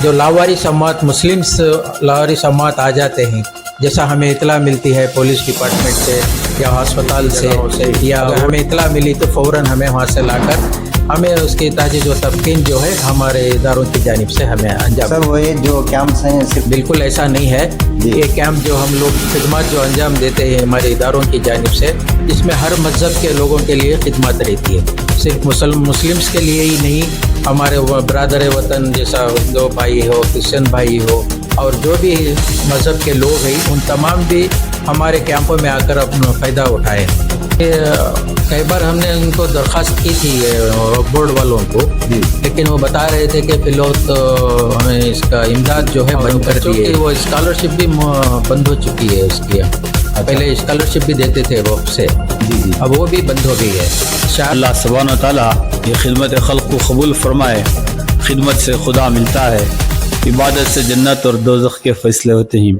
जो लावारिस अम्मात मुस्लिम्स लावारिस अम्मात आ जाते हैं, जैसा हमें इतला मिलती है पुलिस डिपार्टमेंट से या अस्पताल से या हमें इतला मिली तो फ़ौरन हमें वहाँ से लाकर हमें उसकी ताजीज़ व तमकीन जो है हमारे इदारों की जानिब से हमें अंजाम। सर वो ये जो कैंप्स हैं सिर्फ बिल्कुल ऐसा नहीं है। ये कैंप जो हम लोग खिदमत जो अंजाम देते हैं हमारे इदारों की जानिब से, इसमें हर मज़हब के लोगों के लिए खिदमत रहती है। सिर्फ मुस्लिम्स के लिए ही नहीं, हमारे बरादर वतन जैसा हिंदू भाई हो, क्रिश्चन भाई हो और जो भी मज़हब के लोग हैं उन तमाम भी हमारे कैंपों में आकर अपना फ़ायदा उठाए। कई बार हमने उनको दरख्वास्त की थी बोर्ड वालों को, लेकिन वो बता रहे थे कि फिलहाल तो हमें इसका इमदाद जो है बंद कर दी है। वो स्कॉलरशिप भी बंद हो चुकी है उसकी। पहले स्कॉलरशिप भी देते थे वो से, अब वो भी बंद हो गई है। अल्लाह सुब्हान व तआला ये खिदमत खल्क़ को कबूल फरमाए। खिदमत से खुदा मिलता है, इबादत से जन्नत और दोज़ख के फैसले होते हैं।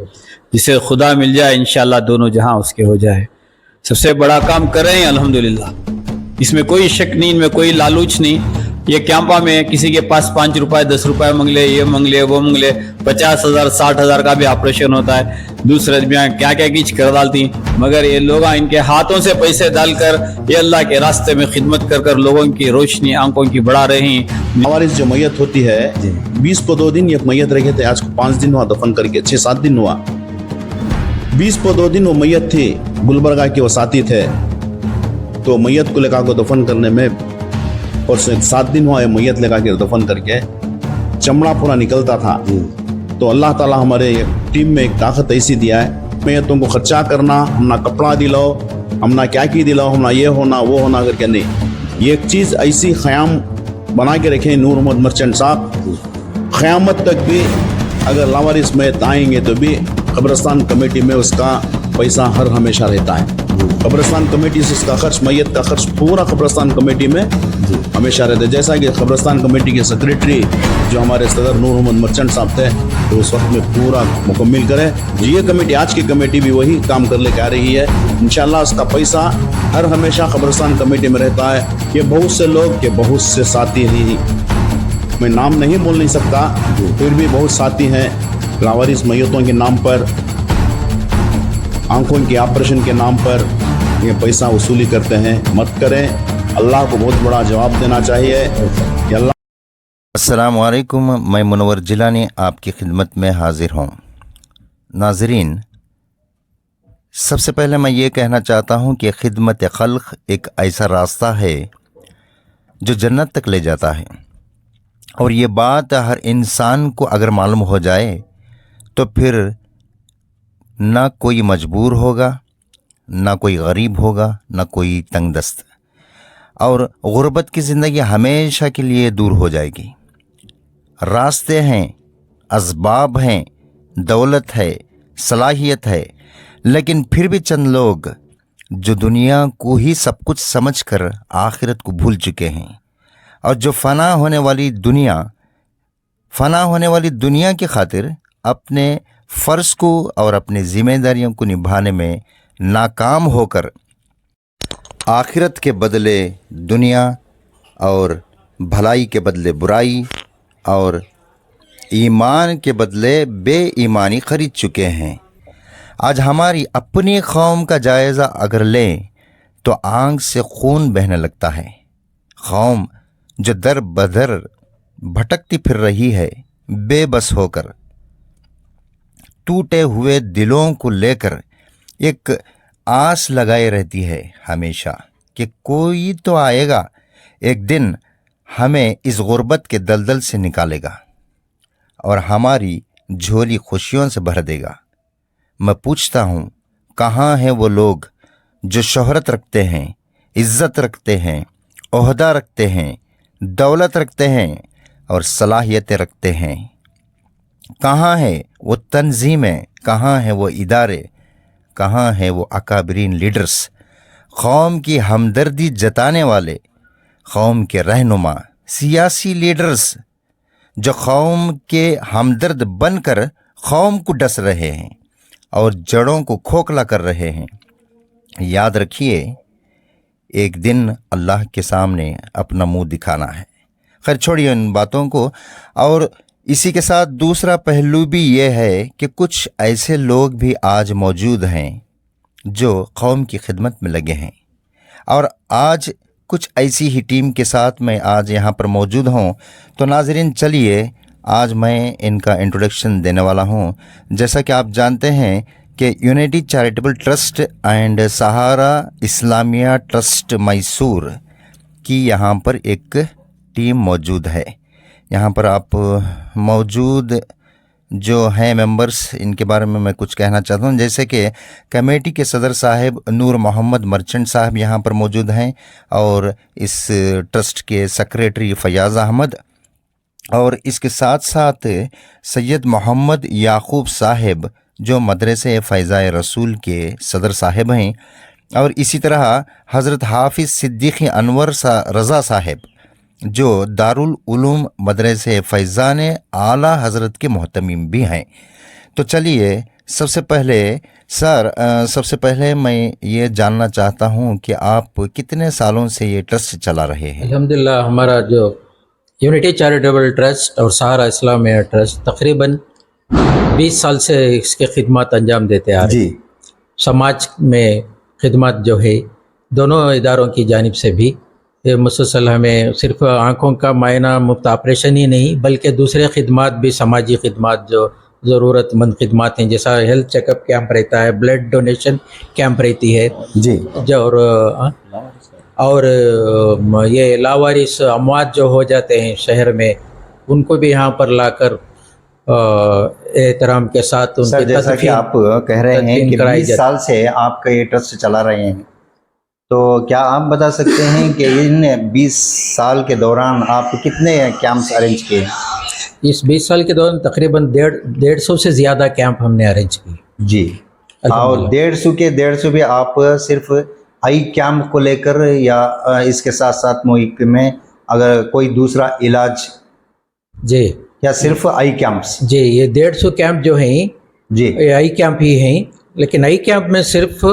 जिसे खुदा मिल जाए इंशाअल्लाह दोनों जहां उसके हो जाए। सबसे बड़ा काम कर रहे हैं अल्हम्दुलिल्लाह, इसमें कोई शक नहीं, इनमें कोई लालूच नहीं। ये कैंपा में किसी के पास 5 रुपए 10 रुपए मंगले, ये मंगले वो मंगले, 50,000 60,000 का भी ऑपरेशन होता है। दूसरे क्या क्या चीज कर डालती, मगर ये लोग इनके हाथों से पैसे डालकर ये अल्लाह के रास्ते में खिदमत कर कर लोगों की रोशनी आंखों की बढ़ा रहे हैं। हमारी जो मैयत होती है 20 को 2 दिन ये मैयत रखे थे, आज को 5 दिन हुआ दफन करके, 6-7 दिन हुआ। 20 को 2 दिन वो मैयत थी, गुलबर्गा के वो साथी थे, तो मैयत को लेकर को दफन करने में और 7 दिन हुआ ये मैयत लेकर के दफन करके चमड़ा पूरा निकलता था। तो अल्लाह ताला हमारे टीम में एक ताकत ऐसी दिया है, मैयतों को खर्चा करना, हमना कपड़ा दिलाओ, हमना क्या की दिलाओ, हमना ये होना वो होना करके नहीं। ये एक चीज़ ऐसी ख़याम बना के रखे नूर मोहम्मद मर्चेंट साहब, क़यामत तक भी अगर लावारिस मैयत आएंगे तो भी कब्रिस्तान कमेटी में उसका पैसा हर हमेशा रहता है। कब्रिस्तान कमेटी से उसका खर्च, मैयत का खर्च पूरा कब्रिस्तान कमेटी में हमेशा रहता है। जैसा कि कब्रिस्तान कमेटी के सेक्रेटरी जो हमारे सदर नूर मोहम्मद मर्चेंट साहब थे, तो उस वक्त में पूरा मुकम्मल करें। ये कमेटी, आज की कमेटी भी वही काम कर लेकर आ रही है। इंशाल्लाह उसका पैसा हर हमेशा कब्रिस्तान कमेटी में रहता है। ये बहुत से लोग के बहुत से साथी ही, मैं नाम नहीं बोल नहीं सकता, फिर भी बहुत साथी हैं लावारिस मैयतों के नाम पर, आंखों के ऑपरेशन के नाम पर ये पैसा वसूली करते हैं। मत करें, अल्लाह को बहुत बड़ा जवाब देना चाहिए कि अल्लाह। अस्सलामु अलैकुम, मैं मुनव्वर जिलानी आपकी खिदमत में हाजिर हूँ। नाज़रीन, सबसे पहले मैं ये कहना चाहता हूँ कि खिदमत खल्क़ एक ऐसा रास्ता है जो जन्नत तक ले जाता है, और ये बात हर इंसान को अगर मालूम हो जाए तो फिर ना कोई मजबूर होगा, ना कोई गरीब होगा, ना कोई तंगदस्त, और गुर्बत की ज़िंदगी हमेशा के लिए दूर हो जाएगी। रास्ते हैं, असबाब हैं, दौलत है, सलाहियत है, लेकिन फिर भी चंद लोग जो दुनिया को ही सब कुछ समझकर आखिरत को भूल चुके हैं, और जो फ़ना होने वाली दुनिया की खातिर अपने फ़र्ज़ को और अपनी ज़िम्मेदारियों को निभाने में नाकाम होकर आखिरत के बदले दुनिया और भलाई के बदले बुराई और ईमान के बदले बेईमानी खरीद चुके हैं। आज हमारी अपनी कौम का जायज़ा अगर लें तो आँख से खून बहने लगता है। कौम जो दर बदर भटकती फिर रही है, बेबस होकर, टूटे हुए दिलों को लेकर एक आस लगाए रहती है हमेशा कि कोई तो आएगा, एक दिन हमें इस गुर्बत के दलदल से निकालेगा और हमारी झोली खुशियों से भर देगा। मैं पूछता हूँ, कहाँ हैं वो लोग जो शोहरत रखते हैं, इज़्ज़त रखते हैं, ओहदा रखते हैं, दौलत रखते हैं और सलाहियतें रखते हैं? कहाँ है वो तंजीमें, कहाँ है वो इदारे, कहाँ है वो अकाबरीन लीडर्स, कौम की हमदर्दी जताने वाले, कौम के रहनुमा, सियासी लीडर्स जो कौम के हमदर्द बनकर कौम को डस रहे हैं और जड़ों को खोखला कर रहे हैं? याद रखिए, एक दिन अल्लाह के सामने अपना मुंह दिखाना है। خیر چھوڑیے ان باتوں کو. اور اسی کے ساتھ دوسرا پہلو بھی یہ ہے کہ کچھ ایسے لوگ بھی آج موجود ہیں جو قوم کی خدمت میں لگے ہیں، اور آج کچھ ایسی ہی ٹیم کے ساتھ میں آج یہاں پر موجود ہوں. تو ناظرین چلیے آج میں ان کا انٹروڈکشن دینے والا ہوں. جیسا کہ آپ جانتے ہیں کہ یونیٹی چیریٹیبل ٹرسٹ اینڈ سہارا اسلامیہ ٹرسٹ میسور کی یہاں پر ایک ٹیم موجود ہے. یہاں پر آپ موجود جو ہیں ممبرز، ان کے بارے میں کچھ کہنا چاہتا ہوں. جیسے کہ کمیٹی کے صدر صاحب نور محمد مرچنٹ صاحب یہاں پر موجود ہیں، اور اس ٹرسٹ کے سیکریٹری فیاض احمد، اور اس کے ساتھ ساتھ سید محمد یعقوب صاحب جو مدرسے فیضائے رسول کے صدر صاحب ہیں، اور اسی طرح حضرت حافظ صدیقی انور رضا صاحب جو دارالعلوم مدرسے فیضان اعلیٰ حضرت کے محتمم بھی ہیں. تو چلیے سب سے پہلے میں یہ جاننا چاہتا ہوں کہ آپ کتنے سالوں سے یہ ٹرسٹ چلا رہے ہیں؟ الحمدللہ ہمارا جو یونیٹی چیریٹیبل ٹرسٹ اور سہارا اسلامیہ ٹرسٹ تقریباً 20 سال سے اس کے خدمات انجام دیتے آ رہے ہیں. سماج میں خدمات جو ہے دونوں اداروں کی جانب سے بھی مسلسل ہمیں صرف آنکھوں کا معائنہ، مفت آپریشن ہی نہیں بلکہ دوسرے خدمات بھی، سماجی خدمات جو ضرورت مند خدمات ہیں، جیسا ہیلتھ چیک اپ کیمپ رہتا ہے، بلڈ ڈونیشن کیمپ رہتی ہے جی، اور یہ لاوارث اموات جو ہو جاتے ہیں شہر میں، ان کو بھی یہاں پر لا کر احترام کے ساتھ ان سر کی جیسا کہ آپ کہہ رہے ہیں کہ 20 سال سے آپ کا یہ ٹرسٹ چلا رہے ہیں، تو کیا آپ بتا سکتے ہیں کہ ان 20 سال کے دوران آپ کتنے کیمپس ارینج کیے؟ اس 20 سال کے دوران تقریباً 150 سے زیادہ کیمپ ہم نے ارینج کیے. جی، اور 150 بھی آپ صرف آئی کیمپ کو لے کر، یا اس کے ساتھ ساتھ ملک میں اگر کوئی دوسرا علاج؟ جی، یا صرف آئی کیمپس؟ جی، یہ 150 کیمپ جو ہیں جی، یہ آئی کیمپ ہی ہیں، لیکن آئی کیمپ میں صرف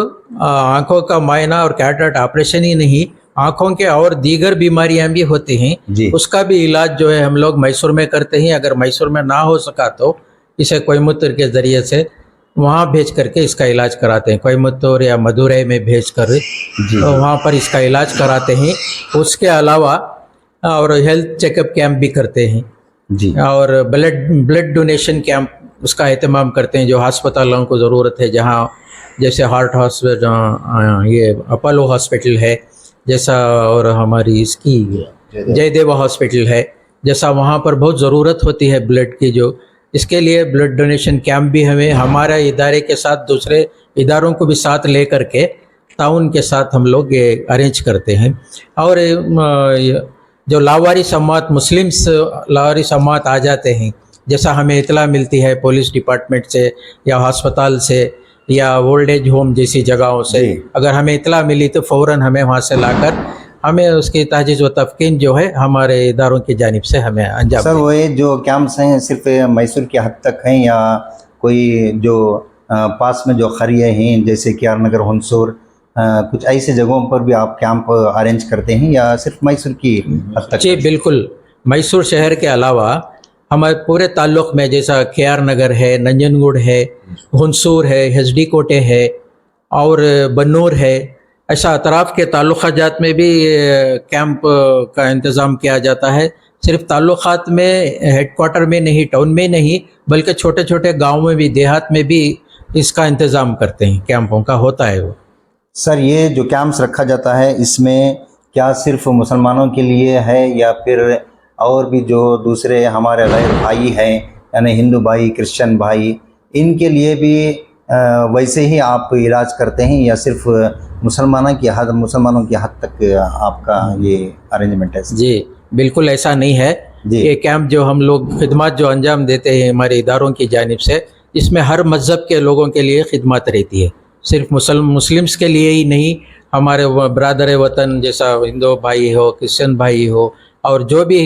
آنکھوں کا معائنہ اور کیٹریکٹ آپریشن ہی نہیں، آنکھوں کے اور دیگر بیماریاں بھی ہوتی ہیں، جی، اس کا بھی علاج جو ہے ہم لوگ میسور میں کرتے ہیں. اگر میسور میں نہ ہو سکا تو اسے کوئمبتور کے ذریعے سے وہاں بھیج کر کے اس کا علاج کراتے ہیں. کوئمبتور یا مدورئی میں بھیج کر وہاں پر اس کا علاج کراتے ہیں. اس کے علاوہ اور ہیلتھ چیک اپ کیمپ بھی کرتے ہیں، جی، اور بلڈ ڈونیشن کیمپ اس کا اہتمام کرتے ہیں. جو ہسپتالوں کو ضرورت ہے، جہاں جیسے ہارٹ ہاسپٹل، یہ اپولو ہاسپٹل ہے جیسا، اور ہماری اس کی جے دیوا ہاسپٹل ہے جیسا، وہاں پر بہت ضرورت ہوتی ہے بلڈ کی. جو اس کے لیے بلڈ ڈونیشن کیمپ بھی ہمیں ہمارے ادارے کے ساتھ دوسرے اداروں کو بھی ساتھ لے کر کے تعاون کے ساتھ ہم لوگ یہ ارینج کرتے ہیں. اور جو لاوارث اموات، لاوارث اموات آ جاتے ہیں، جیسا ہمیں اطلاع ملتی ہے پولیس ڈپارٹمنٹ سے یا ہسپتال سے یا اولڈ ایج ہوم جیسی جگہوں سے، اگر ہمیں اطلاع ملی تو فوراً ہمیں وہاں سے لا کر ہمیں اس کی تجہیز و تفکین جو ہے ہمارے اداروں کی جانب سے ہمیں انجام. سر وہ جو کیمپس ہیں صرف میسور کے حد تک ہیں، یا کوئی جو پاس میں جو قریے ہیں جیسے کیار نگر، ہنسور، کچھ ایسے جگہوں پر بھی آپ کیمپ ارینج کرتے ہیں، یا صرف میسور کی حد تک؟ جی بالکل، میسور شہر کے علاوہ ہمارے پورے تعلق میں جیسا کیار نگر ہے، ننجن گڑھ ہے، ہنسور ہے، ایس ڈی کوٹے ہے، اور بنور ہے، ایسا اطراف کے تعلقات جات میں بھی کیمپ کا انتظام کیا جاتا ہے. صرف تعلقات میں ہیڈ کوارٹر میں نہیں، ٹاؤن میں نہیں، بلکہ چھوٹے چھوٹے گاؤں میں بھی، دیہات میں بھی اس کا انتظام کرتے ہیں، کیمپوں کا ہوتا ہے. وہ سر یہ جو کیمپس رکھا جاتا ہے اس میں کیا صرف مسلمانوں کے لیے ہے، یا پھر اور بھی جو دوسرے ہمارے غیر بھائی ہیں، یعنی ہندو بھائی، کرسچن بھائی، ان کے لیے بھی ویسے ہی آپ علاج کرتے ہیں، یا صرف مسلمانوں کی حد تک آپ کا یہ ارینجمنٹ ہے؟ جی بالکل ایسا نہیں ہے. یہ کیمپ جو ہم لوگ خدمات جو انجام دیتے ہیں ہمارے اداروں کی جانب سے، اس میں ہر مذہب کے لوگوں کے لیے خدمات رہتی ہے. صرف مسلمس کے لیے ہی نہیں، ہمارے برادر وطن جیسا ہندو بھائی ہو، کرسچن بھائی ہو، اور جو بھی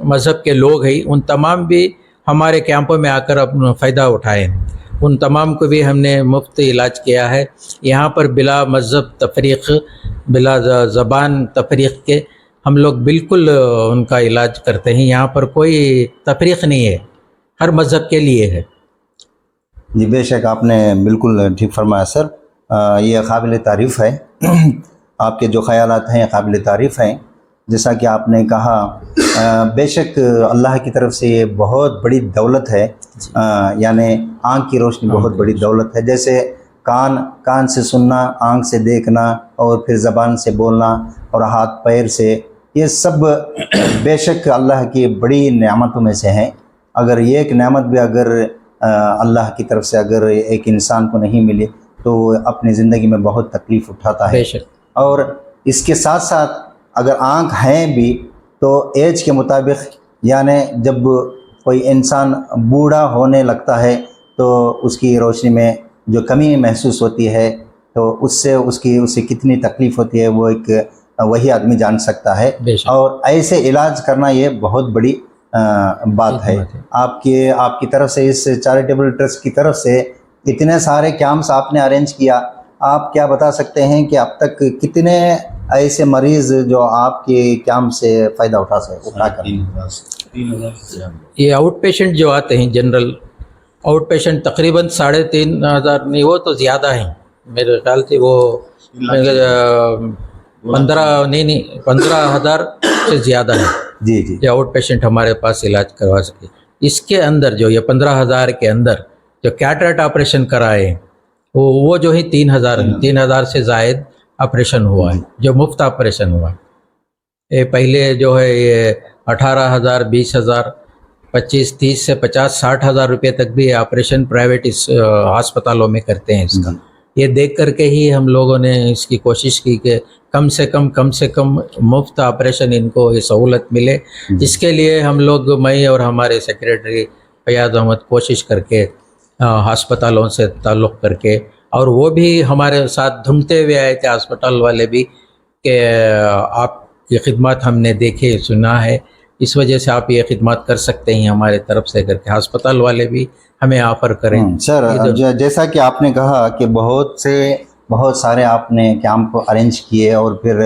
مذہب کے لوگ ہیں، ان تمام بھی ہمارے کیمپوں میں آ کر اپنا فائدہ اٹھائے. ان تمام کو بھی ہم نے مفت علاج کیا ہے. یہاں پر بلا مذہب تفریق، بلا زبان تفریق کے हम लोग बिल्कुल उनका इलाज करते हैं। यहाँ पर कोई तफरीक नहीं है, हर मज़हब के लिए है। जी बेशक आपने बिल्कुल ठीक फरमाया सर। ये काबिल तारीफ़ है। आपके जो ख़यालात हैं काबिल तारीफ़ हैं। जैसा कि आपने कहा बेशक अल्लाह की तरफ से ये बहुत बड़ी दौलत है, यानी आँख की रोशनी बहुत बड़ी दौलत है। जैसे कान से सुनना, आँख से देखना और फिर ज़बान से बोलना और हाथ पैर से, ये सब बेशक अल्लाह की बड़ी नेमतों में से हैं। अगर ये एक नेमत भी अगर अल्लाह की तरफ से अगर एक इंसान को नहीं मिले तो अपनी ज़िंदगी में बहुत तकलीफ़ उठाता है। बेशक। और इसके साथ साथ अगर आँख हैं भी तो एज के मुताबिक, यानी जब कोई इंसान बूढ़ा होने लगता है तो उसकी रोशनी में जो कमी महसूस होती है तो उससे कितनी तकलीफ़ होती है वो एक वही आदमी जान सकता है। बेशक। और ऐसे इलाज करना ये बहुत बड़ी बात है। आपकी तरफ से, इस चैरिटेबल ट्रस्ट की तरफ से इतने सारे कैंप्स आपने अरेंज किया। आप क्या बता सकते हैं कि अब तक कितने ऐसे मरीज़ जो आपके कैंप से फ़ायदा उठा कर? ये आउट पेशेंट जो आते हैं, जनरल आउट पेशेंट तकरीबन 3,500 नहीं, वो तो ज़्यादा हैं मेरे ख्याल से। वो 15,000 से ज़्यादा है जी जी। जो आउट पेशेंट हमारे पास इलाज करवा सके। इसके अंदर जो ये 15,000 के अंदर जो कैटरेक्ट ऑपरेशन कराए हैं वो जो है 3,000 से ज़ायद ऑपरेशन हुआ है, जो मुफ्त ऑपरेशन हुआ है। ये पहले जो है ये 18,000, 20,000, 25, 30 से 50, 60,000 रुपये तक भी ऑपरेशन प्राइवेट इस अस्पतालों में करते हैं इसका। ये देख करके ही हम लोगों ने इसकी कोशिश की कि कम से कम मुफ्त ऑपरेशन इनको ये सहूलत मिले। इसके लिए हम लोग, मैं और हमारे सेक्रेटरी फयाज अहमद, कोशिश करके अस्पतालों से ताल्लुक़ करके, और वो भी हमारे साथ ढूंढते हुए आए थे अस्पताल वाले भी कि आपकी खिदमत हमने देखी सुना है, इस वजह से आप ये खिदमत कर सकते हैं हमारे तरफ से करके अस्पताल वाले भी हमें ऑफ़र करें। सर जैसा कि आपने कहा कि बहुत सारे आपने कैंप अरेंज किए और फिर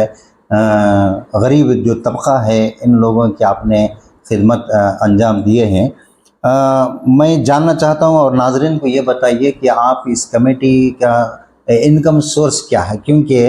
गरीब जो तबका है इन लोगों की आपने खिदमत अंजाम दिए हैं। मैं जानना चाहता हूं और नाज़रीन को ये बताइए कि आप इस कमेटी का इनकम सोर्स क्या है, क्योंकि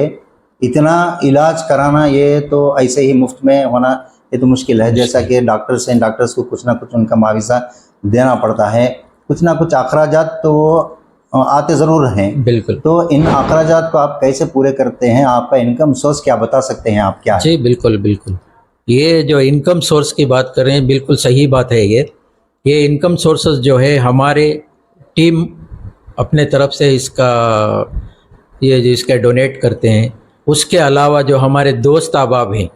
इतना इलाज कराना ये तो ऐसे ही मुफ्त में होना ये तो मुश्किल है। जैसा कि डॉक्टर्स हैं, डॉक्टर्स को कुछ ना कुछ उनका मुआवजा देना पड़ता है, कुछ ना कुछ अखराजात तो आते ज़रूर हैं। बिल्कुल। तो इन अखराजात को आप कैसे पूरे करते हैं? आपका इनकम सोर्स क्या बता सकते हैं आप क्या है? जी बिल्कुल। ये जो इनकम सोर्स की बात कर रहे हैं, बिल्कुल सही बात है। ये इनकम सोर्सेज जो है हमारे टीम अपने तरफ से इसका डोनेट करते हैं। उसके अलावा जो हमारे दोस्त अहबाब हैं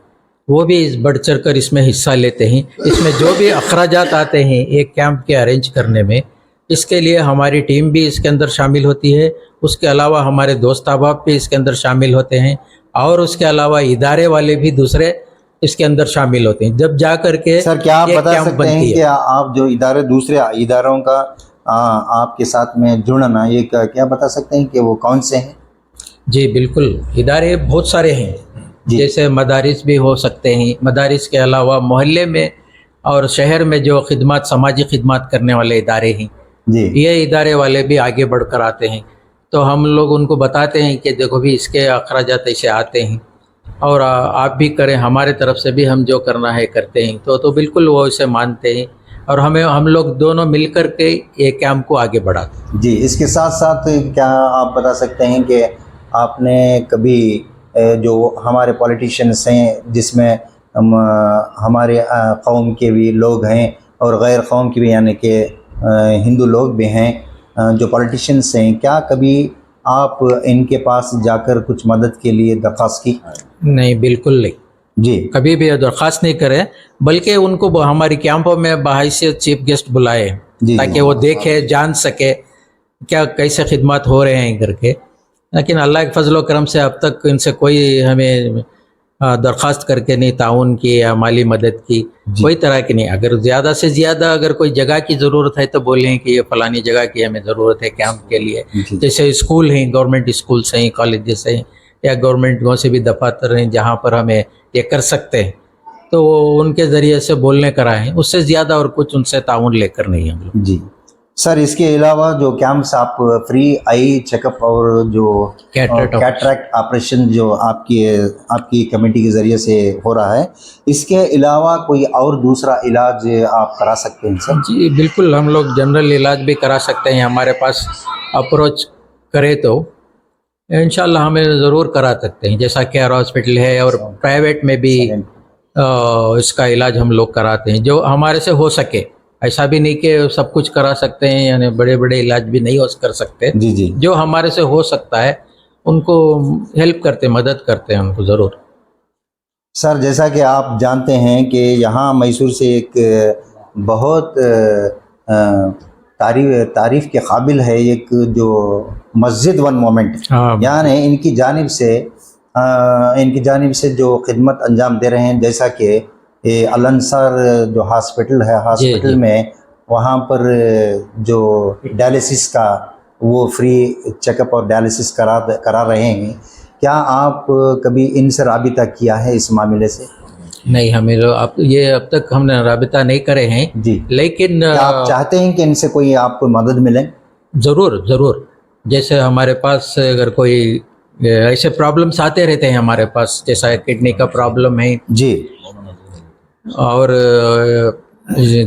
वो भी बढ़ चढ़ कर इसमें हिस्सा लेते हैं। इसमें जो भी अखराजात आते हैं एक कैंप के अरेंज करने में, इसके लिए हमारी टीम भी इसके अंदर शामिल होती है। उसके अलावा हमारे दोस्त अहबाब भी इसके अंदर शामिल होते हैं और उसके अलावा इदारे वाले भी दूसरे इसके अंदर शामिल होते हैं। जब जा कर के सर क्या आप बता सकते हैं कि आप जो इदारे दूसरे इदारों का आपके साथ में जुड़ना, ये क्या बता सकते हैं कि वो कौन से हैं? जी बिल्कुल, इदारे बहुत सारे हैं। जैसे मदारिस भी हो सकते हैं। मदारिस के अलावा मोहल्ले में और शहर में जो खिदमत, समाजी खिदमत करने वाले इदारे हैं जी, ये इदारे वाले भी आगे बढ़कर आते हैं। तो हम लोग उनको बताते हैं कि देखो भी इसके अखराजात ऐसे आते हैं और आप भी करें, हमारे तरफ से भी हम जो करना है करते हैं। तो बिल्कुल वो इसे मानते हैं और हम लोग दोनों मिलकर के ये कैंप को आगे बढ़ाते हैं। जी, इसके साथ साथ क्या आप बता सकते हैं कि आपने कभी जो हमारे पॉलिटिशियंस हैं जिसमें हमारे कौम के भी लोग हैं और गैर कौम के भी, यानी कि हिंदू लोग भी हैं, जो पॉलिटिशियंस हैं, क्या कभी आप इनके पास जाकर कुछ मदद के लिए दरख्वास्त की? नहीं, बिल्कुल नहीं जी, कभी भी दरख्वास्त नहीं करें, बल्कि उनको हमारी कैंपों में बहैसियत चीफ गेस्ट बुलाए ताकि वो देखे, जान सके क्या कैसे खिदमत हो रहे हैं करके। लेकिन अल्लाह के फजल व करम से अब तक इनसे कोई हमें दरख्वास्त करके नहीं ताउन की या माली मदद की, कोई तरह की नहीं। अगर ज़्यादा से ज़्यादा अगर कोई जगह की ज़रूरत है तो बोलें कि ये फ़लानी जगह की हमें ज़रूरत है कैंप के लिए। जैसे स्कूल हैं, गवर्नमेंट स्कूल्स हैं, कॉलेजेस हैं या गवर्नमेंट से भी दफातर हैं जहाँ पर हमें ये कर सकते हैं तो उनके ज़रिए से बोलने कराएं, उससे ज़्यादा और कुछ उनसे ताउन लेकर नहीं हम लोग। जी सर, इसके अलावा जो कैंप्स आप फ्री आई चेकअप और जो कैटरैक्ट ऑपरेशन जो आपकी कमेटी के ज़रिए से हो रहा है, इसके अलावा कोई और दूसरा इलाज आप करा सकते हैं सर? जी बिल्कुल, हम लोग जनरल इलाज भी करा सकते हैं, हमारे पास अप्रोच करे तो इंशाल्लाह हमें ज़रूर करा सकते हैं। जैसा केयर हॉस्पिटल है और प्राइवेट में भी इसका इलाज हम लोग कराते हैं जो हमारे से हो सके। ऐसा भी नहीं कि सब कुछ करा सकते हैं, यानी बड़े बड़े इलाज भी नहीं कर सकते। जी जी, जो हमारे से हो सकता है उनको हेल्प करते, मदद करते हैं उनको ज़रूर। सर जैसा कि आप जानते हैं कि यहाँ मैसूर से एक बहुत तारीफ़ के काबिल है एक जो मस्जिद वन मोमेंट, हाँ, यानी इनकी जानिब से जो खिदमत अंजाम दे रहे हैं, जैसा कि अल अंसार जो हॉस्पिटल है, हॉस्पिटल में वहाँ पर जो डायलिसिस का वो फ्री चेकअप और डायलिसिस करा रहे हैं। क्या आप कभी इनसे राबिता किया है इस मामले से? नहीं, हमें अब तक हमने राबिता नहीं करे हैं जी, लेकिन क्या आप चाहते हैं कि इनसे कोई आपको मदद मिले? ज़रूर ज़रूर। जैसे हमारे पास अगर कोई ऐसे प्रॉब्लम्स आते रहते हैं हमारे पास, जैसा किडनी का प्रॉब्लम है जी, और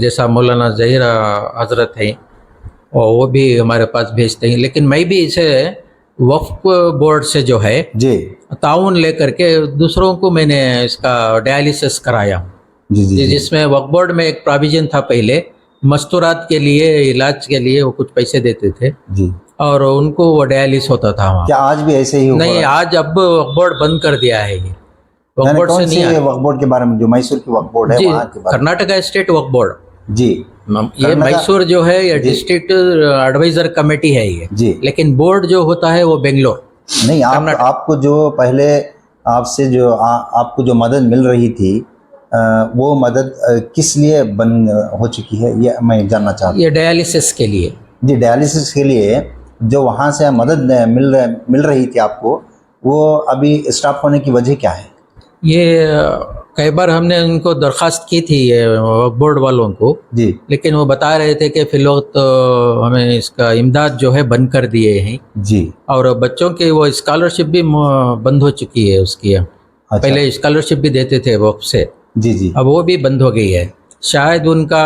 जैसा मौलाना ज़हीरा हजरत हैं और वो भी हमारे पास भेजते हैं, लेकिन मैं भी इसे वक्फ बोर्ड से जो है जी ताउन लेकर के दूसरों को मैंने इसका डायलिसिस कराया हूँ। जी जी, जिसमें वक्फ बोर्ड में एक प्रोविजन था पहले, मस्तूरात के लिए, इलाज के लिए वो कुछ पैसे देते थे जी। और उनको वो डायलिस होता था वहाँ। क्या आज भी ऐसे ही हो नहीं, रहा है? आज अब वक्फ बोर्ड बंद कर दिया है ये। वक्फ यानी बोर्ड से कौन नहीं सी आता। वक्फ बोर्ड के बारे में, जो मैसूर की वक्फ बोर्ड है जी, वहाँ के बारे कर्नाटका स्टेट वक्फ बोर्ड। में? जी ये मैसूर जो है ये जी। डिस्ट्रिक्ट एडवाइजर कमेटी है ये, जी, लेकिन बोर्ड जो होता है वो बेंगलोर। नहीं आपको जो पहले आपसे जो आपको जो मदद मिल रही थी, वो मदद किस लिए बंद हो चुकी है, ये मैं जानना चाहता हूँ। ये डायलिसिस के लिए। जी, डायलिसिस के लिए जो वहाँ से मदद मिल रही थी आपको, वो अभी स्टॉप होने की वजह क्या है? ये कई बार हमने उनको दरख्वास्त की थी ये बोर्ड वालों को, जी लेकिन वो बता रहे थे कि फिलवक्त हमें इसका इमदाद जो है बंद कर दिए हैं जी, और बच्चों की वो स्कॉलरशिप भी बंद हो चुकी है उसकी। अच्छा। पहले स्कॉलरशिप भी देते थे वक्फ से, जी जी, अब वो भी बंद हो गई है। शायद उनका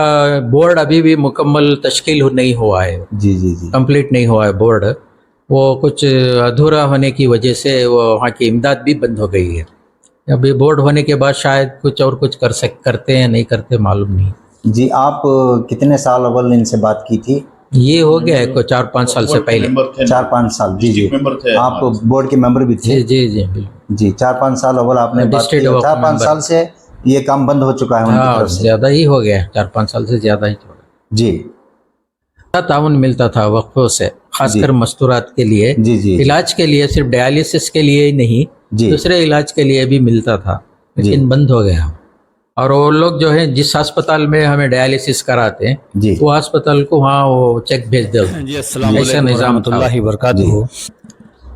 बोर्ड अभी भी मुकम्मल तश्कील नहीं हुआ है, जी जी जी, कंप्लीट नहीं हुआ है बोर्ड। वो कुछ अधूरा होने की वजह से वो वहाँ की इमदाद भी बंद हो गई है। अभी बोर्ड होने के बाद शायद कुछ करते हैं, नहीं करते मालूम नहीं। जी। आप कितने साल अव्वल इनसे बात की थी? ये हो गया है को 4-5 साल से पहले। 4-5 साल। जी जी, आप बोर्ड के मेंबर भी थे? जी जी जी बिल्कुल। जी, 4-5 साल अव्वल आपने बात की। डिस्ट्रिक्ट 4-5 साल से ये काम बंद हो चुका है उनकी हाँ, तरफ से? ज़्यादा ही हो गया, 4-5 साल से ज़्यादा ही थोड़ा। जी, ताउन मिलता था वक्फों से, खासकर मस्तूरात के लिए, जी जी, इलाज के लिए, सिर्फ डायलिसिस के लिए ही नहीं, जी दूसरे इलाज के लिए भी मिलता था, लेकिन बंद हो गया। और वो लोग जो है जिस अस्पताल में हमें डायलिसिस कराते हैं जी, वो अस्पताल को वहाँ वो चेक भेज दो। जी, अस्सलाम ऐसा वालेकुम निज़ाम था। रहमतुल्लाहि व बरकातुहू।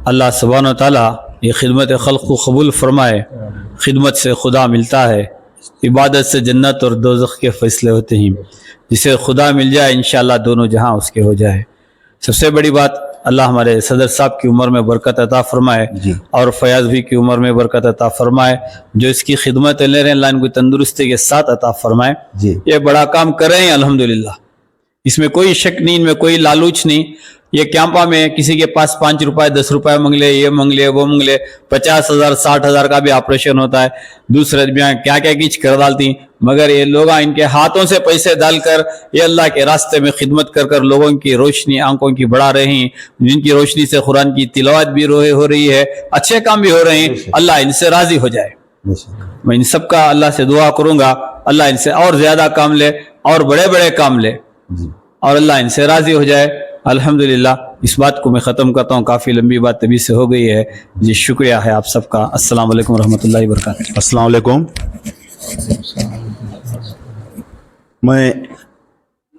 अल्लाह सुब्हानहू व तआला ये खिदमत खल्क़ को कबूल फरमाए। खिदमत से खुदा मिलता है, इबादत से जन्नत और दोज़ख के फैसले होते हैं। जिसे खुदा मिल जाए इंशाअल्लाह दोनों जहां उसके हो जाए। सबसे बड़ी बात, अल्लाह हमारे सदर साहब की उम्र में बरकत अता फरमाए जी। और फयाज भी की उम्र में बरकत अता फरमाए। जो इसकी खिदमत ले रहे हैं अल्लाह इनको तंदुरुस्ती के साथ अता फरमाए। जी, ये बड़ा काम कर रहे हैं अल्हम्दुलिल्लाह, इसमें कोई शक नहीं, इनमें कोई लालूच नहीं। ये कैंपा में किसी के पास 5 रुपए 10 रुपए मंगले, ये मंगले वो मंगले, 50,000 60,000 का भी ऑपरेशन होता है। दूसरे क्या क्या किच कर डालती, मगर ये लोग इनके हाथों से पैसे डालकर ये अल्लाह के रास्ते में खिदमत कर कर लोगों की रोशनी आंखों की बढ़ा रहे हैं। जिनकी रोशनी से कुरान की तिलावत भी हो रही है, अच्छे काम भी हो रहे हैं। अल्लाह इनसे राजी हो जाए। मैं इन सब का अल्लाह से दुआ करूंगा, अल्लाह इनसे और ज्यादा काम ले और बड़े बड़े काम ले और अल्लाह इनसे राजी हो जाए। अल्हम्दुलिल्लाह, इस बात को मैं ख़त्म करता हूँ, काफ़ी लंबी बात तभी से हो गई है जी। शुक्रिया है आप सबका। अस्सलाम वालेकुम रहमतुल्लाहि व बरकातुहू। अस्सलाम वालेकुम। मैं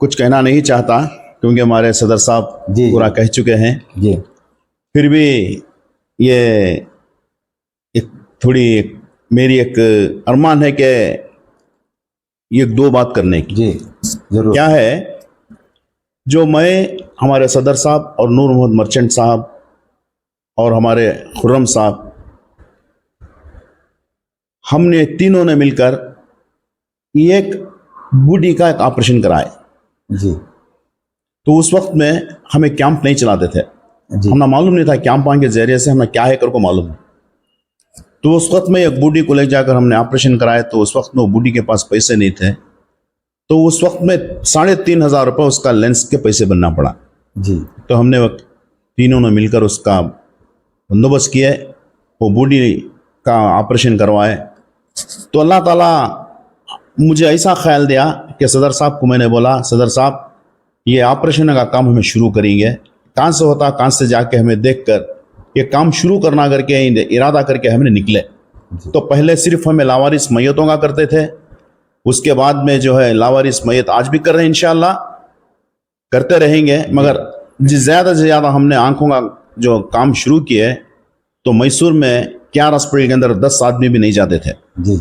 कुछ कहना नहीं चाहता क्योंकि हमारे सदर साहब जी। पूरा कह चुके हैं। जी, फिर भी ये एक थोड़ी मेरी एक अरमान है कि ये दो बात करने की। जी जरूर। क्या है, जो मैं, हमारे सदर साहब और नूर मोहम्मद मर्चेंट साहब और हमारे खुर्रम साहब, हमने तीनों ने मिलकर एक बूढ़ी का एक ऑपरेशन कराए। जी तो उस वक्त में हमें कैंप नहीं चलाते थे, जी हमें मालूम नहीं था कैंप के जरिए से हमें क्या है कर को मालूम नहीं। तो उस वक्त में एक बूढ़ी को ले जाकर हमने ऑपरेशन कराया, तो उस वक्त में वो बूढ़ी के पास पैसे नहीं थे, तो उस वक्त में 3,500 रुपये उसका लेंस के पैसे बनना पड़ा। जी तो हमने वो तीनों ने मिलकर उसका बंदोबस्त किया, वो बूढ़ी का ऑपरेशन करवाए। तो अल्लाह ताला मुझे ऐसा ख्याल दिया कि सदर साहब को मैंने बोला, सदर साहब ये ऑपरेशन का काम हमें शुरू करेंगे, कहाँ से होता कहाँ से जाके हमें देख कर ये काम शुरू करना करके इरादा करके हमने निकले। तो पहले सिर्फ हमें लावारिस मैयतों का करते थे, उसके बाद में जो है लावारिस मैयत आज भी कर रहे हैं, इंशाअल्लाह करते रहेंगे, मगर ज़्यादा से ज़्यादा हमने आंखों का जो काम शुरू किए। तो मैसूर में केआर हॉस्पिटल के अंदर 10 आदमी भी नहीं जाते थे, जी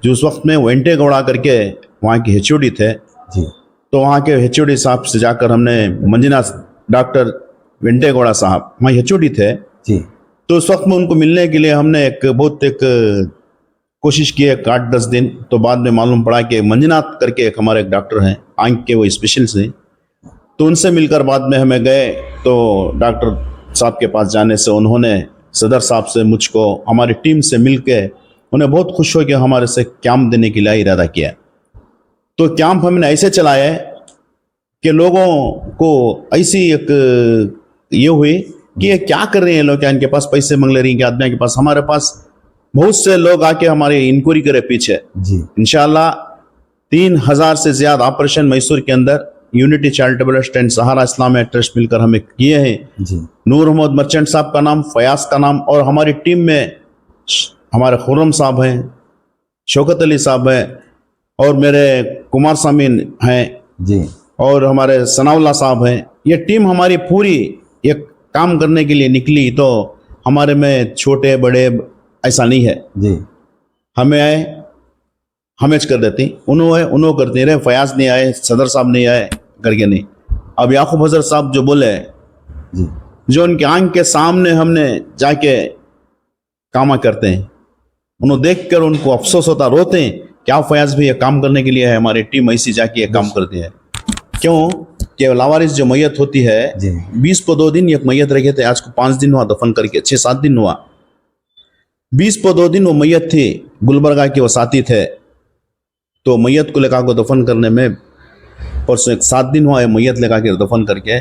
जो उस वक्त में वेंटे गौड़ा करके वहाँ के HOD थे। जी तो वहाँ के HOD साहब से जाकर हमने, मंजुनाथ डॉक्टर वेंटे गौड़ा साहब वहाँ HOD थे, जी तो उस वक्त में उनको मिलने के लिए हमने एक कोशिश की 8-10 दिन। तो बाद में मालूम पड़ा कि मंजुनाथ करके एक हमारे एक डॉक्टर हैं, आंख के वो स्पेशलिस्ट हैं, तो उनसे मिलकर बाद में हमें गए। तो डॉक्टर साहब के पास जाने से उन्होंने सदर साहब से मुझको हमारी टीम से मिल के उन्हें बहुत खुश हो के हमारे से कैंप देने के लिए इरादा किया। तो कैंप हमने ऐसे चलाया कि लोगों को ऐसी एक ये हुई कि ये क्या कर रहे हैं लोग, क्या इनके पास पैसे मांग ले रही हैं, क्या आदमी के पास। हमारे पास बहुत से लोग आके हमारी इंक्वायरी करे पीछे। जी इंशाल्लाह 3,000 से ज्यादा ऑपरेशन मैसूर के अंदर unity charitable trust and Sahara Islamic trust मिलकर हमें किए हैं। जी नूर मोहम्मद मर्चेंट साहब का नाम, फयाज का नाम, और हमारी टीम में हमारे खुर्रम साहब हैं, शौकत अली साहब हैं, और मेरे कुमार सामीन हैं, जी और हमारे सनाउल्ला साहब हैं। ये टीम हमारी पूरी एक काम करने के लिए निकली। तो हमारे में छोटे बड़े ऐसा नहीं है, जी हमें आए हमें कर देती, उन्हों करते रहे। फयाज नहीं आए, सदर साहब नहीं आए करके नहीं। अब याकूब हजरत साहब जो बोले, जी जो उनके आंख के सामने हमने जाके कामा करते हैं, उन्होंने देख कर उनको अफसोस होता, रोते हैं, क्या फयाज भी ये काम करने के लिए है, हमारी टीम ऐसी जाके ये काम करती है। क्यों कि लावारिस जो मैयत होती है, जी 20 को 2 दिन एक मैयत रखे थे, आज को 5 दिन हुआ दफन करके, 6-7 दिन हुआ। 20 को 2 दिन वो मैयत थी, गुलबर्गा के वो साथी थे। तो मैयत को लेकर को दफन करने में परसों 7 दिन हुआ है, मैयत लेकर के दफन करके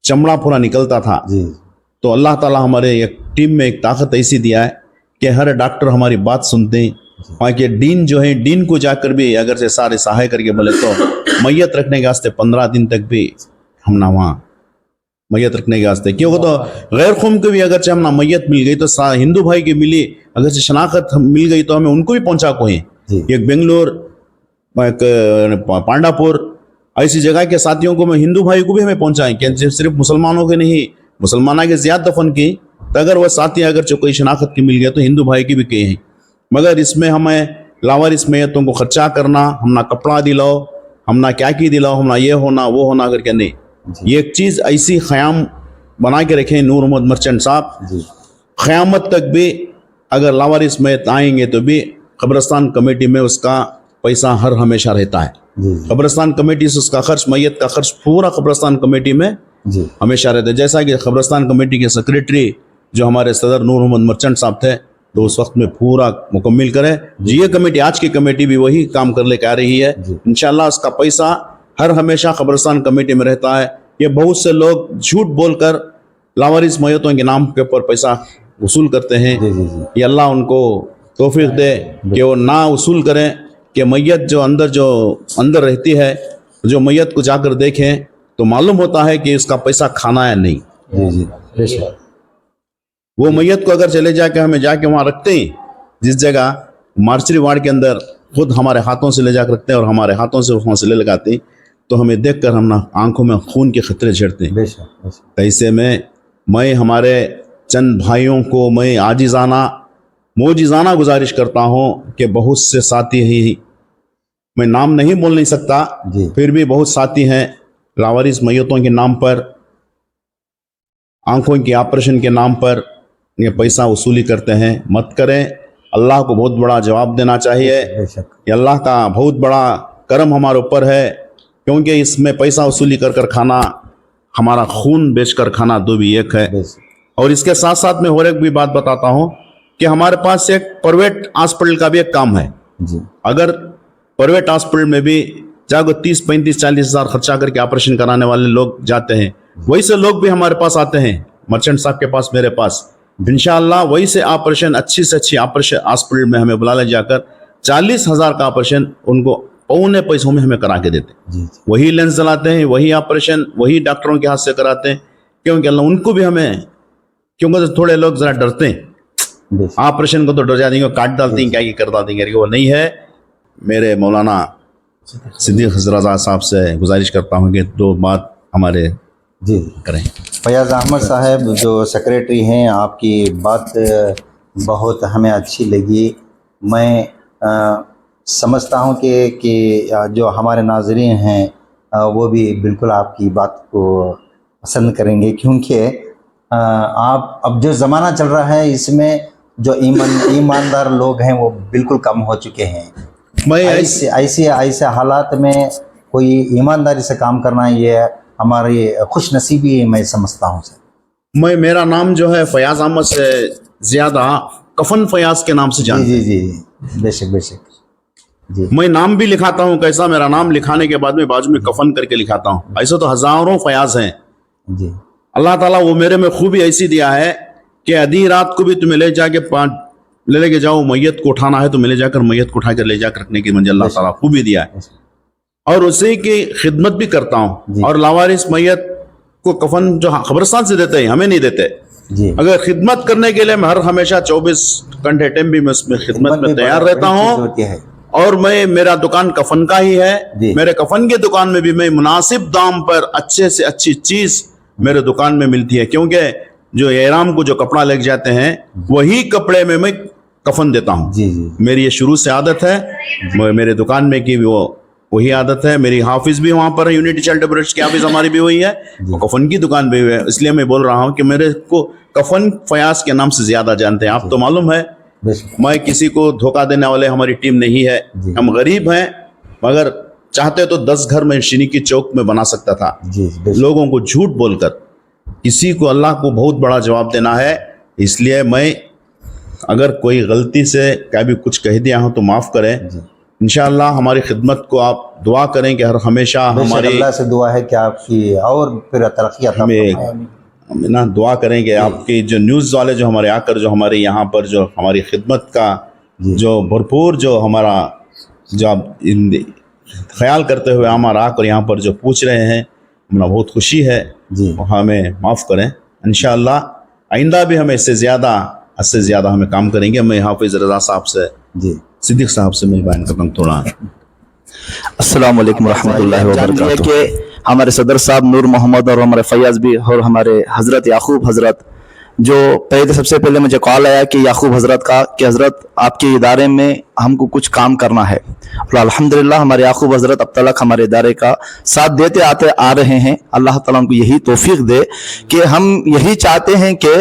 चमड़ा पूरा निकलता था। जी तो अल्लाह ताला हमारे एक टीम में एक ताकत ऐसी दिया है कि हर डॉक्टर हमारी बात सुनते हैं। वहाँ के डीन जो है, डीन को जाकर भी अगर से सारे सहाय करके बोले तो मैयत रखने के वास्ते 15 दिन तक भी हम ना वहाँ मैयत रखने के वास्ते, क्योंकि तो गैर कौम को भी अगर से हम ना मैयत मिल गई तो हिंदू भाई की मिली, अगर से शनाख्त मिल गई तो हमें उनको भी पहुँचा को है। जी एक बेंगलोर, एक पांडापुर, ऐसी जगह के साथियों को मैं हिंदू भाई को भी हमें पहुंचाएं कि सिर्फ मुसलमानों के नहीं, मुसलमाना के ज्यादा दफन की, तो अगर वह साथी अगर जो कोई शनाख्त की मिल गया तो हिंदू भाई की भी कही हैं। मगर इसमें हमें लावारिस मैयतों को खर्चा करना, हम ना कपड़ा दिलाओ, हम ना क्या की दिलाओ, हम ना ये होना वो होना करके नहीं। ये एक चीज़ ऐसी ख़याम बना के रखें नूर मोहम्मद मर्चेंट साहब, जी क़यामत तक भी अगर लावारिस मैयत आएंगे तो भी कब्रिस्तान कमेटी में उसका पैसा हर हमेशा रहता है। जी कब्रिस्तान कमेटी से उसका खर्च, मैयत का खर्च पूरा कब्रिस्तान कमेटी में जी हमेशा रहता है। जैसा कि कब्रिस्तान कमेटी के सेक्रेटरी जो हमारे सदर नूर मोहम्मद मर्चेंट साहब थे, तो उस वक्त में पूरा मुकम्मल करें। ये कमेटी, आज की कमेटी भी वही काम कर लेकर आ रही है। इंशाल्लाह उसका पैसा हर हमेशा कब्रिस्तान कमेटी में रहता है। ये बहुत से लोग झूठ बोलकर लावारिस मैयतों के नाम के ऊपर पैसा वसूल करते हैं। जी जी जी ये अल्लाह उनको तौफीक दे कि वो ना वसूल करें, कि मैयत जो अंदर रहती है, जो मैयत को जाकर देखें तो मालूम होता है कि इसका पैसा खाना है नहीं। जी जी बेशक वो मैयत को अगर चले जाके हमें जाके वहाँ रखते हैं, जिस जगह मार्चरी वार्ड के अंदर खुद हमारे हाथों से ले जाकर रखते हैं और हमारे हाथों से हौसले लगाते हैं, तो हमें देखकर हम ना आंखों में खून के खतरे झड़ते हैं। बेशक बेशक ऐसे में मैं हमारे चंद भाइयों को मैं आजिज़ाना मोजिज़ाना गुजारिश करता हूँ कि बहुत से साथी ही मैं नाम नहीं बोल नहीं सकता, जी। फिर भी बहुत साथी हैं लावारिस मैयतों के नाम पर, आंखों के ऑपरेशन के नाम पर ये पैसा वसूली करते हैं। मत करें, अल्लाह को बहुत बड़ा जवाब देना चाहिए। बेशक। ये अल्लाह का बहुत बड़ा करम हमारे ऊपर है, क्योंकि इसमें पैसा वसूली कर कर खाना, हमारा खून बेचकर खाना दो भी एक है। बेशक। और इसके साथ साथ मैं और एक भी बात बताता हूँ कि हमारे पास एक प्राइवेट हॉस्पिटल का भी एक काम है। जी। अगर प्राइवेट हॉस्पिटल में भी चाहे 30, 35, 40 हज़ार खर्चा करके ऑपरेशन कराने वाले लोग जाते हैं, वही से लोग भी हमारे पास आते हैं, मर्चेंट साहब के पास, मेरे पास। इंशाअल्लाह वही से ऑपरेशन, अच्छी से अच्छी ऑपरेशन हॉस्पिटल में हमें बुला ले जाकर 40,000 का ऑपरेशन उनको पौने पैसों में हमें करा के देते हैं। जी। वही लेंस चलाते हैं, वही ऑपरेशन वही डॉक्टरों के हाथ से कराते हैं, क्योंकि अल्लाह उनको भी हमें, क्योंकि थोड़े लोग ज़रा डरते हैं बेशक। ऑपरेशन को, तो डर जाते हैं, काट डालते हैं, क्या ये कर डालते हैं, वो नहीं है। मेरे मौलाना सिद्दीक रज़ा साहब से गुजारिश करता हूँ कि दो बात हमारे जी करें। फयाज़ अहमद साहब जो सेक्रेटरी हैं, आपकी बात बहुत हमें अच्छी लगी। मैं समझता हूँ कि जो हमारे नाज़रीन हैं वो भी बिल्कुल आपकी बात को पसंद करेंगे, क्योंकि आप अब जो ज़माना चल रहा है इसमें जो ईमानदार लोग हैं वो बिल्कुल कम हो चुके हैं। मैं ऐसे हालात में कोई ईमानदारी से काम करना ये हमारी खुश नसीबी मैं समझता हूँ सर। मेरा नाम जो है फयाज अहमद से ज़्यादा कफन फयाज के नाम से जी जानते जी जी बेशक बेशक जी। मैं नाम भी लिखाता हूँ, कैसा मेरा नाम लिखाने के बाद में बाजू में कफन करके लिखाता हूँ। ऐसे तो हज़ारों फयाज हैं। जी। अल्लाह ताला वो मेरे में खूबी ऐसी दिया है कि आधी रात को भी तुम्हें ले जाके लेके जाओ, मैयत को उठाना है तो मैं ले जाकर मैयत को उठा कर ले जाकर रखने की मुझे अल्लाह ताला खूबी दिया है, और उसी की खिदमत भी करता हूँ। और लावारिस मैयत को कफन जो कब्रिस्तान से देते हैं, हमें नहीं देते जी। अगर खिदमत करने के लिए मैं हमेशा 24 घंटे टाइम भी मैं उसमें खिदमत में तैयार रहता हूँ। और मेरा दुकान कफन का ही है। मेरे कफन के दुकान में भी मैं मुनासिब दाम पर अच्छे से अच्छी चीज मेरे दुकान में मिलती है, क्योंकि जो एहराम को जो कपड़ा लग जाते हैं वही कपड़े में मैं कफन देता हूँ। जी जी। मेरी ये शुरू से आदत है, मेरे दुकान में की वही आदत है। मेरी हाफिज भी वहाँ पर है, यूनिटी चैरिटेबल ट्रस्ट की हाफिज हमारी भी वही है, कफन की दुकान भी है। इसलिए मैं बोल रहा हूँ कि मेरे को कफन फयाज के नाम से ज्यादा जानते हैं। आप तो मालूम है मैं किसी को धोखा देने वाले हमारी टीम नहीं है। हम गरीब हैं, मगर चाहते तो 10 घर में शीनी की चौक में बना सकता था। लोगों को झूठ बोलकर किसी को अल्लाह को बहुत बड़ा जवाब देना है। इसलिए मैं अगर कोई गलती से क्या भी कुछ कह दिया हूँ तो माफ़ करें। इंशाअल्लाह हमारी खिदमत को आप दुआ करें कि हर हमेशा हमारी अल्लाह से दुआ है कि आपकी और फिर तरक्की अता फरमाए। ना दुआ करें कि आपकी जो न्यूज़ वाले जो हमारे आकर जो हमारे यहाँ पर जो हमारी खिदमत का जो भरपूर जो हमारा जो आप ख्याल करते हुए हमारा आकर यहाँ पर जो पूछ रहे हैं, हमें बहुत खुशी है। हमें माफ़ करें। इंशाअल्लाह आइंदा भी हमें इससे ज़्यादा हमें काम करेंगे। मैं हाफिज़ रज़ा साहब से सिद्दीक साहब से मैं बयान करता हूँ थोड़ा। अस्सलाम वालेकुम रहमतुल्लाहि व बरकातहू। कि हमारे सदर साहब नूर मोहम्मद और हमारे फैयाज भी और हमारे हज़रत याकूब हज़रत जो सबसे पहले मुझे कॉल आया कि याकूब हज़रत का कि हज़रत आपके इदारे में हमको कुछ काम करना है। और अल्हम्दुलिल्लाह हमारे याकूब हज़रत अब तक हमारे इदारे का साथ देते आ रहे हैं। अल्लाह ताला उनको यही तौफीक दे कि हम यही चाहते हैं कि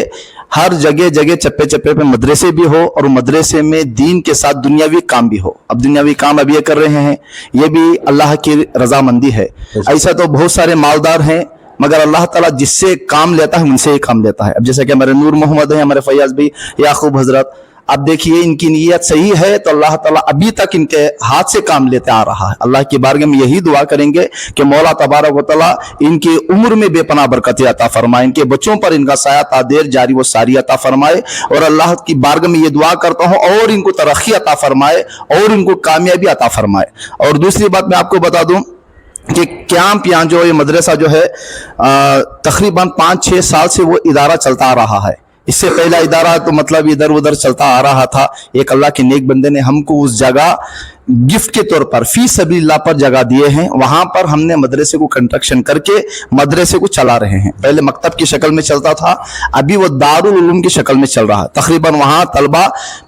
हर जगह चप्पे चप्पे पे मदरसे भी हो और मदरसे में दीन के साथ दुनियावी काम भी हो। अब दुनियावी काम अब ये कर रहे हैं, ये भी अल्लाह की रजामंदी है। ऐसा तो बहुत सारे मालदार हैं, मगर अल्लाह ताला जिससे काम लेता है उनसे ही काम लेता है। अब जैसे कि हमारे नूर मोहम्मद है, हमारे फैयाज भी, याकूब हजरत, अब देखिए इनकी नीयत सही है तो अल्लाह ताला अभी तक इनके हाथ से काम लेते आ रहा है। अल्लाह की बारगाह में यही दुआ करेंगे कि मौला तबारक व तआला इनकी उम्र में बेपनाह बरकत अता फरमाए, इनके बच्चों पर इनका साया तादेर जारी व सारी अता फरमाए। और अल्लाह की बारगाह में ये दुआ करता हूँ और इनको तरक्की अता फरमाए और इनको कामयाबी अता फरमाए। और दूसरी बात मैं आपको बता दूं कि कैंप यहाँ जो ये मदरसा जो है तकरीबन 5-6 साल से वो इदारा चलता आ रहा है। इससे पहला इदारा तो मतलब इधर उधर चलता आ रहा था। एक अल्लाह के नेक बंदे ने हमको उस जगह गिफ्ट के तौर पर फी सबीलिल्लाह पर जगह दिए हैं। वहां पर हमने मदरसे को कंस्ट्रक्शन करके मदरसे को चला रहे हैं। पहले मकतब की शक्ल में चलता था, अभी वो दारुल उलूम की शक्ल में चल रहा है। तकरीबन वहां तलबा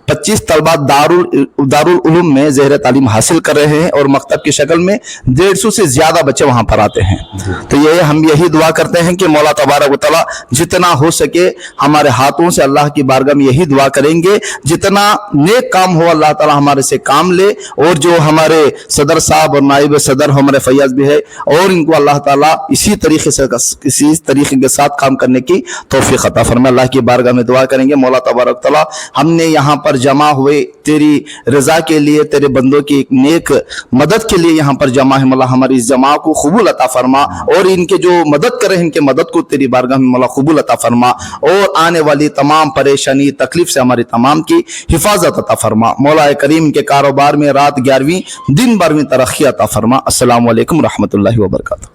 25 तलबा दारुल उलूम में ज़ेर तालीम हासिल कर रहे हैं और मकतब की शक्ल में 150 से ज्यादा बच्चे वहां पर आते हैं। तो ये हम यही दुआ करते हैं कि मौला तबारक व तआला जितना हो सके हमारे हाथों से अल्लाह की बारगाह में यही दुआ करेंगे, जितना नेक काम हो अल्लाह ताला हमारे से काम ले। और जो हमारे सदर साहब और नाइब सदर हमारे फैयाज भी है, और इनको अल्लाह ताला इसी तरीके के साथ काम करने की तौफीक अता फरमाए। अल्लाह की बारगाह में दुआ करेंगे, मौला तबारक व तआला हमने यहाँ पर जमा हुए तेरी रजा के लिए, तेरे बंदों की एक नेक मदद के लिए यहाँ पर जमा है। मौला हमारी इस जमा को कबूल अता फरमा, और इनके जो मदद कर रहे हैं इनके मदद को तेरी बारगाह में मौला कबूल अता फरमा, और आने वाली तमाम परेशानी तकलीफ से हमारी तमाम की हिफाजत अता फरमा। मौला करीम के कारोबार में रात 11वीं दिन 12वीं तरक्की अता फरमा। अस्सलाम वालेकुम रहमतुल्लाहि व बरकातहू।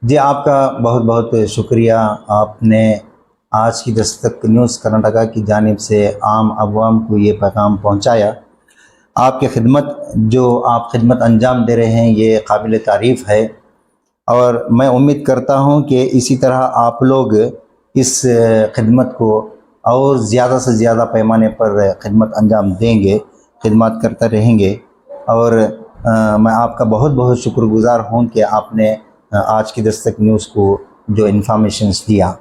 जी, आपका बहुत बहुत शुक्रिया। आपने आज की दस्तक न्यूज़ कर्नाटका की जानिब से आम अवाम को ये पैगाम पहुंचाया। आपकी खिदमत जो आप खिदमत अंजाम दे रहे हैं ये काबिल तारीफ़ है, और मैं उम्मीद करता हूं कि इसी तरह आप लोग इस खिदमत को और ज़्यादा से ज़्यादा पैमाने पर खिदमत अंजाम देंगे, खिदमत करते रहेंगे। और मैं आपका बहुत बहुत शुक्रगुज़ार हूं कि आपने आज की दस्तक न्यूज़ को जो इन्फॉर्मेशंस दिया।